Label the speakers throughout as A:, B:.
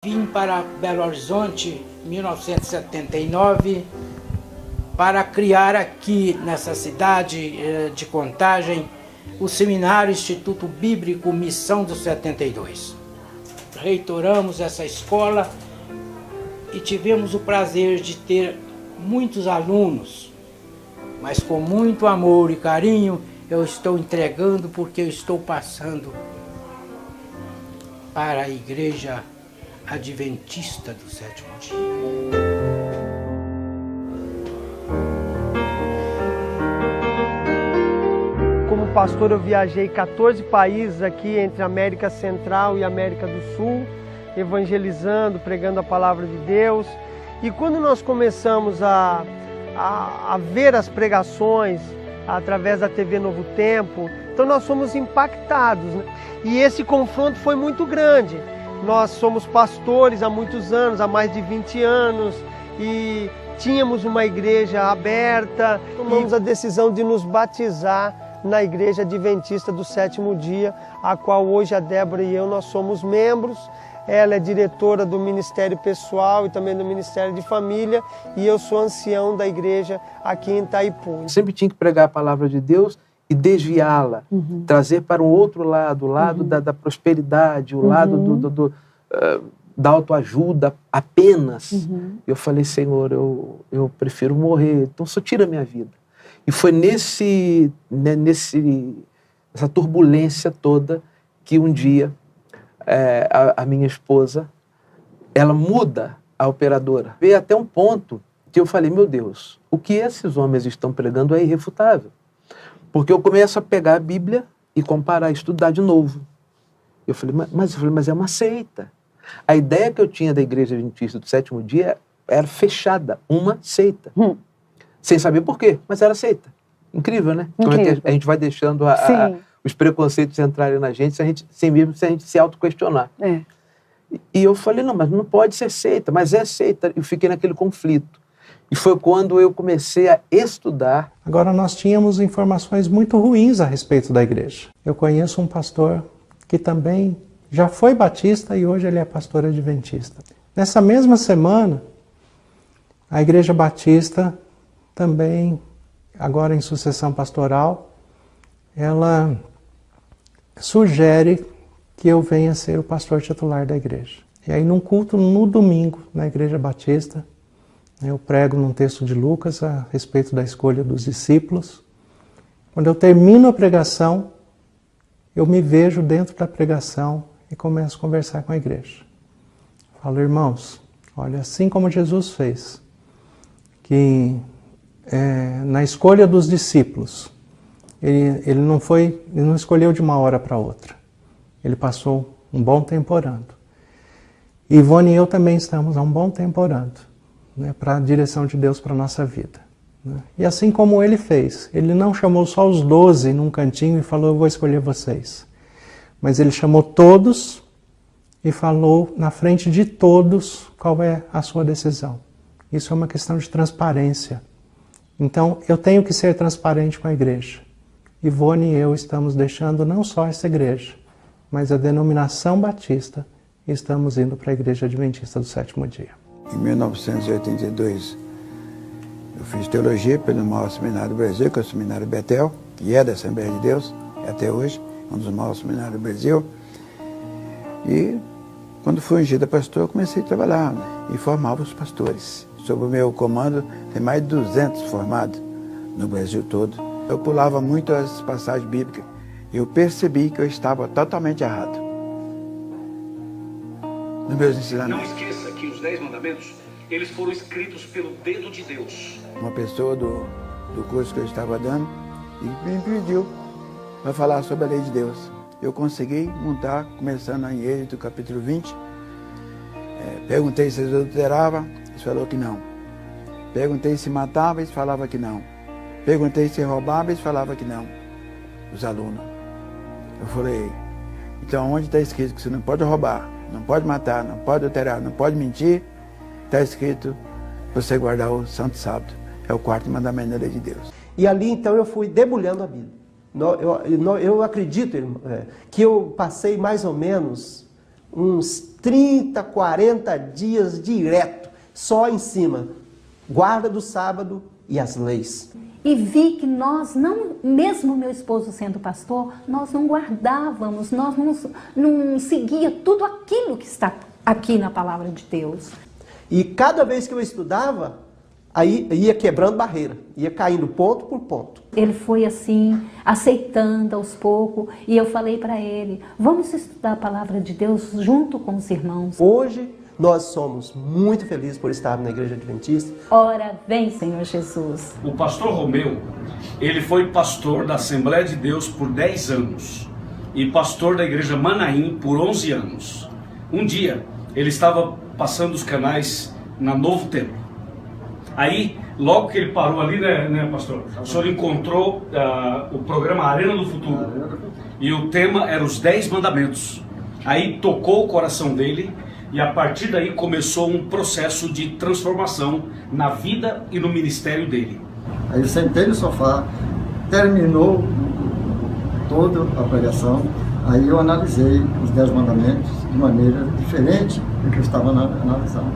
A: Vim para Belo Horizonte em 1979 para criar aqui nessa cidade de Contagem o Seminário Instituto Bíblico Missão dos 72. Reitoramos essa escola e tivemos o prazer de ter muitos alunos, mas com muito amor e carinho eu estou entregando porque eu estou passando para a Igreja Adventista do Sétimo Dia.
B: Como pastor, eu viajei 14 países aqui entre a América Central e a América do Sul, evangelizando, pregando a palavra de Deus. E quando nós começamos a ver as pregações através da TV Novo Tempo, então nós fomos impactados, né? E esse confronto foi muito grande. Nós somos pastores há muitos anos, há mais de 20 anos, e tínhamos uma igreja aberta. Tomamos a decisão de nos batizar na Igreja Adventista do Sétimo Dia, a qual hoje a Débora e eu nós somos membros. Ela é diretora do Ministério Pessoal e também do Ministério de Família, e eu sou ancião da igreja aqui em Itaipu.
C: Sempre tinha que pregar a palavra de Deus e desviá-la, trazer para um outro lado, o lado da prosperidade, o lado da autoajuda apenas. Eu falei, Senhor, eu prefiro morrer, então só tira a minha vida. E foi nessa turbulência toda que um dia a minha esposa, ela muda a operadora. Veio até um ponto que eu falei, meu Deus, o que esses homens estão pregando é irrefutável. Porque eu começo a pegar a Bíblia e comparar, estudar de novo. Eu falei, mas é uma seita. A ideia que eu tinha da Igreja Adventista do Sétimo Dia era fechada, uma seita. Sem saber por quê, mas era seita. Incrível, né? Incrível. Como é que a gente vai deixando os preconceitos entrarem na gente sem mesmo se a gente se autoquestionar. E eu falei, não, mas não pode ser seita, mas é seita. Eu fiquei naquele conflito. E foi quando eu comecei a estudar.
D: Agora, nós tínhamos informações muito ruins a respeito da igreja. Eu conheço um pastor que também já foi batista e hoje ele é pastor adventista. Nessa mesma semana, a Igreja Batista também, agora em sucessão pastoral, ela sugere que eu venha ser o pastor titular da igreja. E aí, num culto no domingo, na Igreja Batista, eu prego num texto de Lucas a respeito da escolha dos discípulos. Quando eu termino a pregação, eu me vejo dentro da pregação e começo a conversar com a igreja. Falo, irmãos, olha, assim como Jesus fez, que na escolha dos discípulos, ele não escolheu de uma hora para outra. Ele passou um bom tempo orando. E Ivone e eu também estamos há um bom tempo orando, né, para a direção de Deus para a nossa vida. Né? E assim como ele fez, ele não chamou só os 12 num cantinho e falou, eu vou escolher vocês. Mas ele chamou todos e falou na frente de todos qual é a sua decisão. Isso é uma questão de transparência. Então, eu tenho que ser transparente com a igreja. Ivone e eu estamos deixando não só essa igreja, mas a denominação batista, e estamos indo para a Igreja Adventista do Sétimo Dia.
E: Em 1982, eu fiz teologia pelo maior seminário do Brasil, que é o Seminário Betel, que é da Assembleia de Deus, até hoje, um dos maiores seminários do Brasil. E quando fui ungido a pastor, eu comecei a trabalhar, né, e formava os pastores. Sob o meu comando, tem mais de 200 formados no Brasil todo. Eu pulava muito as passagens bíblicas. Eu percebi que eu estava totalmente errado nos meus ensinamentos.
F: Não esqueça que os 10 mandamentos, eles foram escritos pelo dedo de Deus.
E: Uma pessoa do curso que eu estava dando e me pediu para falar sobre a lei de Deus. Eu consegui montar, começando em Êxodo, capítulo 20. Perguntei se eles adulteravam, eles falaram que não. Perguntei se matava, eles falavam que não. Perguntei se roubava, eles falavam que não. Os alunos. Eu falei, então onde está escrito que você não pode roubar, não pode matar, não pode adulterar, não pode mentir, está escrito você guardar o santo sábado. É o 4º mandamento da lei de Deus.
B: E ali então eu fui debulhando a Bíblia. Eu acredito que eu passei mais ou menos uns 30, 40 dias direto, só em cima, guarda do sábado e as leis.
G: E vi que nós não, mesmo meu esposo sendo pastor, nós não guardávamos, nós não seguia tudo aquilo que está aqui na palavra de Deus.
B: E cada vez que eu estudava, aí ia quebrando barreira, ia caindo ponto por ponto.
G: Ele foi assim, aceitando aos poucos, e eu falei para ele, vamos estudar a palavra de Deus junto com os irmãos.
B: Hoje nós somos muito felizes por estar na Igreja Adventista.
G: Ora, vem, Senhor Jesus.
F: O pastor Romeu, ele foi pastor da Assembleia de Deus por 10 anos e pastor da Igreja Manaim por 11 anos. Um dia, ele estava passando os canais na Novo Tempo. Aí, logo que ele parou ali, né pastor? O senhor encontrou o programa Arena do Futuro. E o tema era os 10 mandamentos. Aí tocou o coração dele e a partir daí começou um processo de transformação na vida e no ministério dele.
H: Aí eu sentei no sofá, terminou toda a pregação, aí eu analisei os 10 mandamentos de maneira diferente do que eu estava analisando.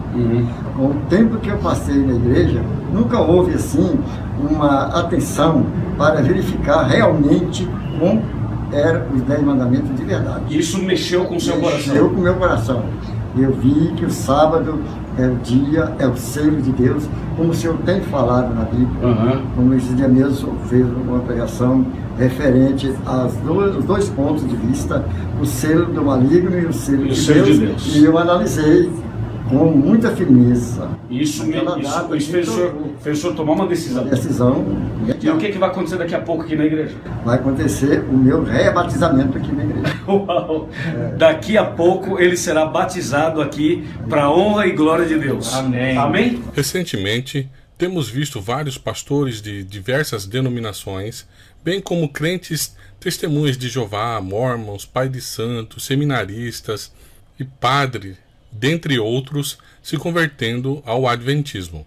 H: Com o tempo que eu passei na igreja, nunca houve assim uma atenção para verificar realmente como eram os 10 mandamentos de verdade.
F: Isso mexeu com o seu coração?
H: Mexeu com o meu coração. Eu vi que o sábado é o dia, é o selo de Deus, como o Senhor tem falado na Bíblia. Como esse dia mesmo fez uma pregação referente aos dois pontos de vista, o selo do maligno e o selo de Deus. E eu analisei com muita firmeza.
F: Isso fez o senhor tomar uma decisão. E o que vai acontecer daqui a pouco aqui na igreja?
H: Vai acontecer o meu rebatizamento aqui na igreja.
F: Uau. Daqui a pouco ele será batizado aqui para a honra e glória de Deus.
I: Amém.
F: Amém?
I: Recentemente, temos visto vários pastores de diversas denominações, bem como crentes testemunhas de Jeová, mormons, pai de santos, seminaristas e padre, dentre outros, se convertendo ao adventismo.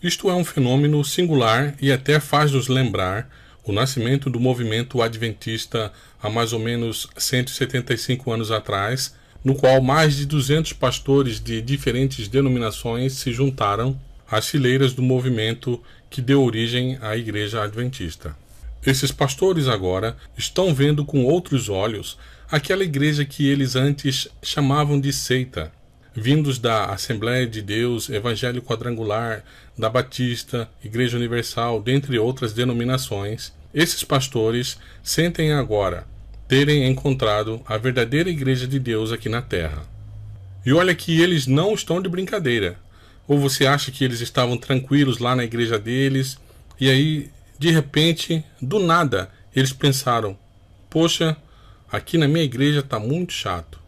I: Isto é um fenômeno singular e até faz-nos lembrar o nascimento do movimento adventista há mais ou menos 175 anos atrás, no qual mais de 200 pastores de diferentes denominações se juntaram às fileiras do movimento que deu origem à Igreja Adventista. Esses pastores agora estão vendo com outros olhos aquela igreja que eles antes chamavam de seita, vindos da Assembleia de Deus, Evangelho Quadrangular, da Batista, Igreja Universal, dentre outras denominações. Esses pastores sentem agora terem encontrado a verdadeira Igreja de Deus aqui na Terra. E olha que eles não estão de brincadeira. Ou você acha que eles estavam tranquilos lá na igreja deles, e aí, de repente, do nada, eles pensaram, poxa, aqui na minha igreja está muito chato.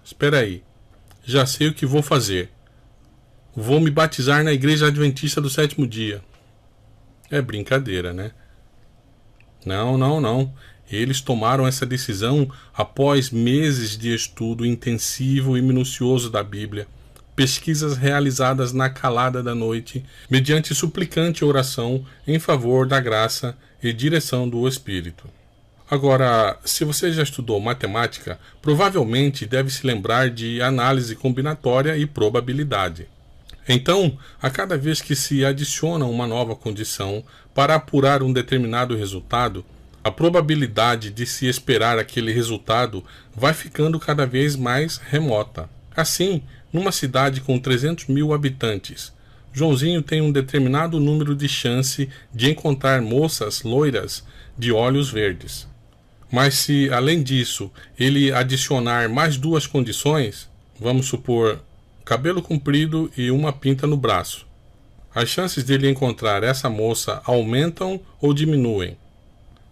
I: Espera aí. Já sei o que vou fazer. Vou me batizar na Igreja Adventista do Sétimo Dia. É brincadeira, né? Não. Eles tomaram essa decisão após meses de estudo intensivo e minucioso da Bíblia, pesquisas realizadas na calada da noite, mediante suplicante oração em favor da graça e direção do Espírito. Agora, se você já estudou matemática, provavelmente deve se lembrar de análise combinatória e probabilidade. Então, a cada vez que se adiciona uma nova condição para apurar um determinado resultado, a probabilidade de se esperar aquele resultado vai ficando cada vez mais remota. Assim, numa cidade com 300 mil habitantes, Joãozinho tem um determinado número de chance de encontrar moças loiras de olhos verdes. Mas se, além disso, ele adicionar mais 2 condições, vamos supor, cabelo comprido e uma pinta no braço, as chances dele encontrar essa moça aumentam ou diminuem?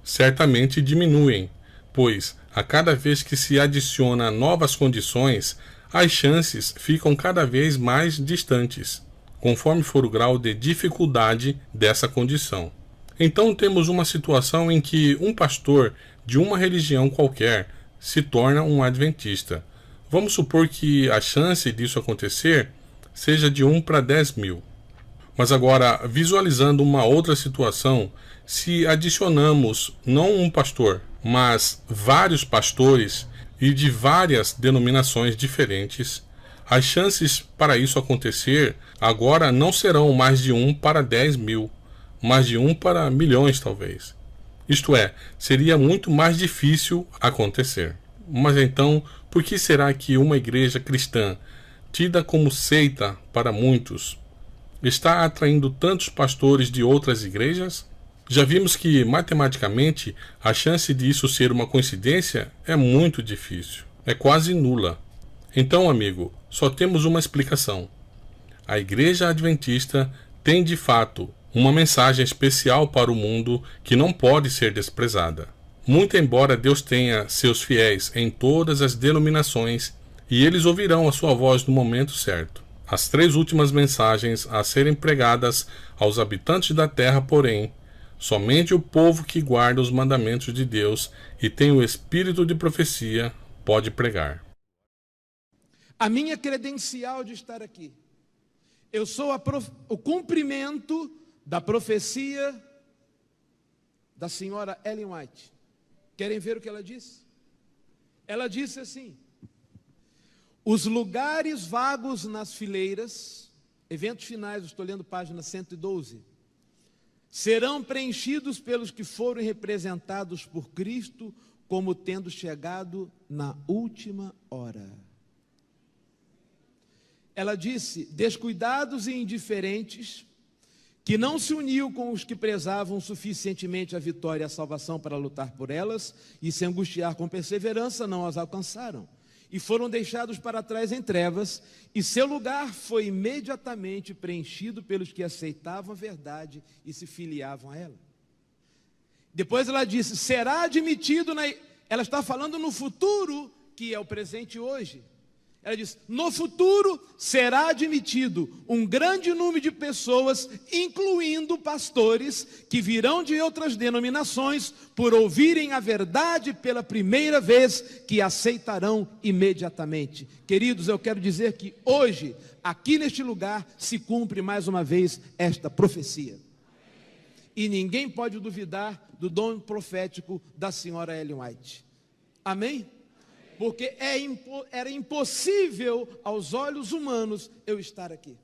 I: Certamente diminuem, pois, a cada vez que se adiciona novas condições, as chances ficam cada vez mais distantes, conforme for o grau de dificuldade dessa condição. Então temos uma situação em que um pastor de uma religião qualquer se torna um adventista. Vamos supor que a chance disso acontecer seja de 1 para 10 mil. Mas agora, visualizando uma outra situação, se adicionamos não um pastor, mas vários pastores e de várias denominações diferentes, as chances para isso acontecer agora não serão mais de 1 para 10 mil, mas de 1 para milhões talvez. Isto é, seria muito mais difícil acontecer. Mas então, por que será que uma igreja cristã, tida como seita para muitos, está atraindo tantos pastores de outras igrejas? Já vimos que, matematicamente, a chance disso ser uma coincidência é muito difícil, é quase nula. Então, amigo, só temos uma explicação. A Igreja Adventista tem, de fato, uma mensagem especial para o mundo que não pode ser desprezada. Muito embora Deus tenha seus fiéis em todas as denominações, e eles ouvirão a sua voz no momento certo. As 3 últimas mensagens a serem pregadas aos habitantes da terra, porém, somente o povo que guarda os mandamentos de Deus e tem o espírito de profecia pode pregar.
J: A minha credencial de estar aqui, eu sou o cumprimento da profecia da senhora Ellen White. Querem ver o que ela disse? Ela disse assim: os lugares vagos nas fileiras, eventos finais, eu estou lendo página 112, serão preenchidos pelos que foram representados por Cristo como tendo chegado na última hora. Ela disse: descuidados e indiferentes, que não se uniu com os que prezavam suficientemente a vitória e a salvação para lutar por elas e se angustiar com perseverança, não as alcançaram, e foram deixados para trás em trevas, e seu lugar foi imediatamente preenchido pelos que aceitavam a verdade e se filiavam a ela. Depois ela disse: será admitido ela está falando no futuro, que é o presente hoje. Ela diz: no futuro será admitido um grande número de pessoas, incluindo pastores, que virão de outras denominações, por ouvirem a verdade pela primeira vez, que aceitarão imediatamente. Queridos, eu quero dizer que hoje, aqui neste lugar, se cumpre mais uma vez esta profecia. E ninguém pode duvidar do dom profético da senhora Ellen White. Amém? Porque era impossível aos olhos humanos eu estar aqui.